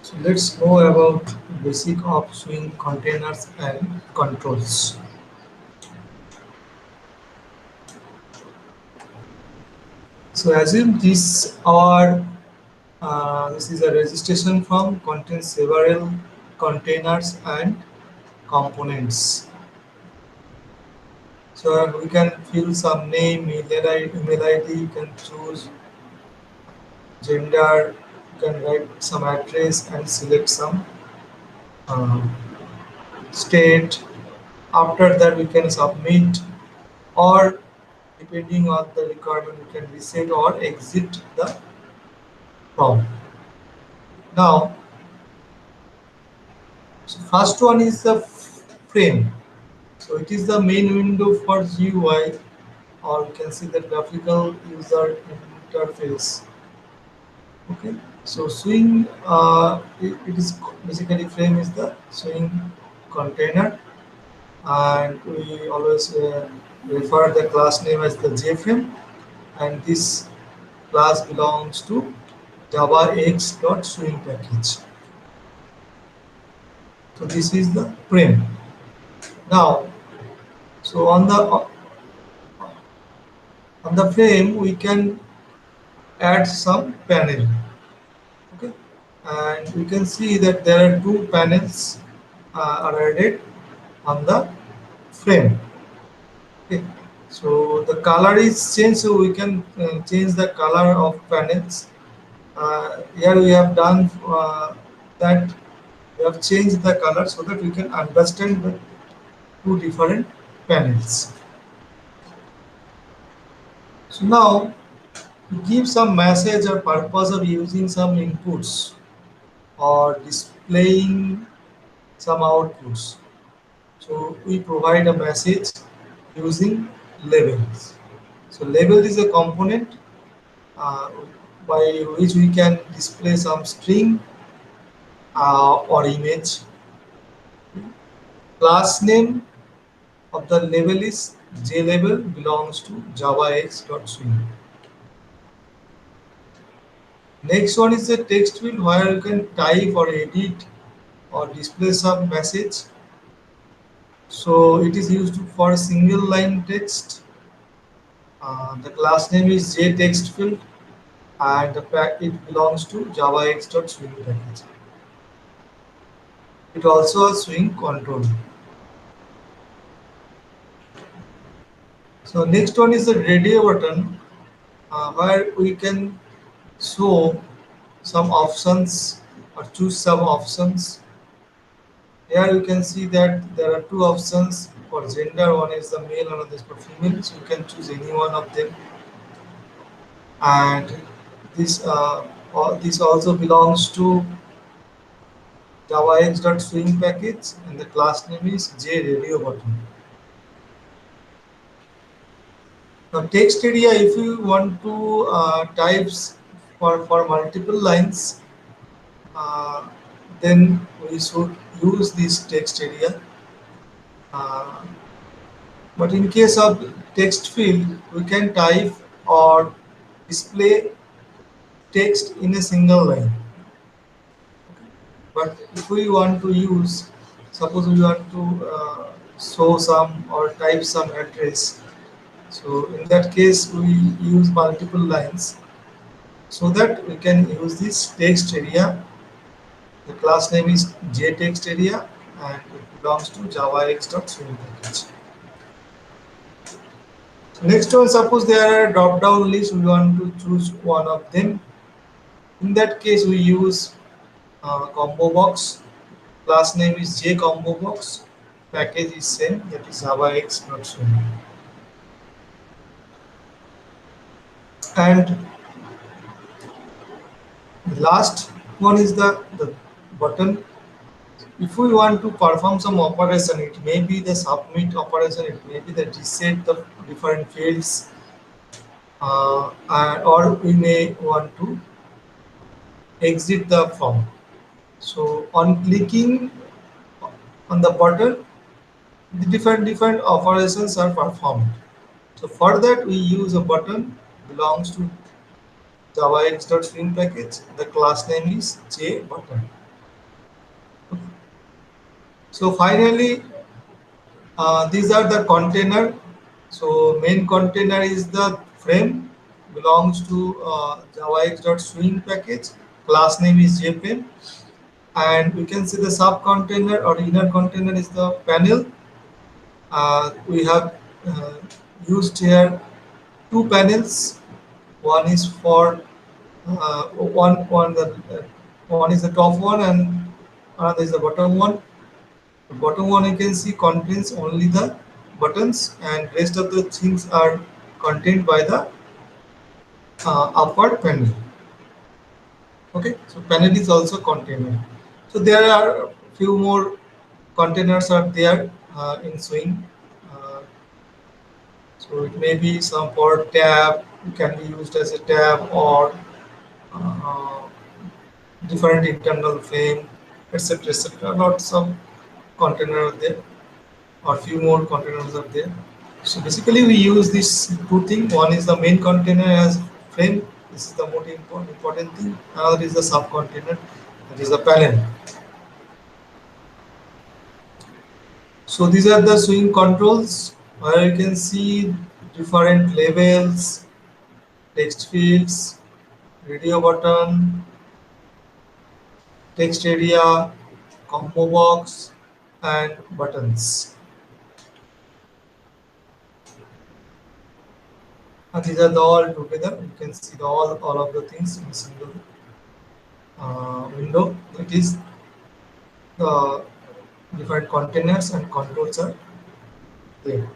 So let's know about basic of swing containers and controls. So assume this is a registration form contains several containers and components. So we can fill some name, email ID, you can choose gender, you can write some address and select some uh, state. After that we can submit, or depending on the requirement we can reset or exit the form. Now, so first one is the frame. So it is the main window for GUI, or you can see the graphical user interface. Okay, so swing, it is basically frame is the swing container, and we always refer the class name as the JFrame, and this class belongs to javax.swing package. So this is the frame. Now, so on the frame we can add some panel. Okay, and we can see that there are two panels are added on the frame. Okay, so the color is changed, so we can change the color of panels. Here we have done that we have changed the color so that we can understand the two different panels. So now to give some message or purpose of using some inputs or displaying some outputs. So we provide a message using labels. So label is a component uh, by which we can display some string or image. Class name of the label is JLabel, belongs to javax.swing. Next one is the text field where you can type or edit or display some message. So it is used for single line text. The class name is JTextField, and the fact it belongs to javax.swing package. It also a swing control. So next one is the radio button, where we can show some options or choose some options. Here you can see that there are two options for gender. One is the male, another is for female. So you can choose any one of them. And this also belongs to javax.swing package, and the class name is JRadioButton. Now text area, if you want to types for multiple lines, uh, then we should use this text area. Uh, but in case of text field, we can type or display text in a single line. But if we want to use, suppose we want to show some or type some address, so in that case we use multiple lines so that we can use this text area. The class name is JTextArea and it belongs to javax.swing package. Next one, suppose there are drop down list, we want to choose one of them. In that case we use combo box. Class name is JComboBox. Package is same, that is javax.swing. And the last one is the button. If we want to perform some operation, it may be the submit operation, it may be the reset the different fields, or we may want to exit the form. So on clicking on the button, the different operations are performed. So for that we use a button belongs to javax.swing package. The class name is JButton. So finally, these are the container. So main container is the frame, belongs to javax.swing package. Class name is jframe, and we can see the sub container or inner container is the panel. We have uh, used here two panels. One is for one is the top one and another is the bottom one. The bottom one you can see contains only the buttons, and rest of the things are contained by the upper panel. Okay, so panel is also container. So there are few more containers are there in Swing. Uh, so it may be some for tab, it can be used as a tab or uh, different internal frame, etc. etc. Lots of container are there, or few more containers are there. So basically we use these two things. One is the main container as frame. This is the most important thing. Another is the sub container, that is the panel. So these are the swing controls where you can see different labels, text fields, radio button, text area, combo box, and buttons. And these are the all together. You can see all of the things in a single window. It is the different containers and controls are there.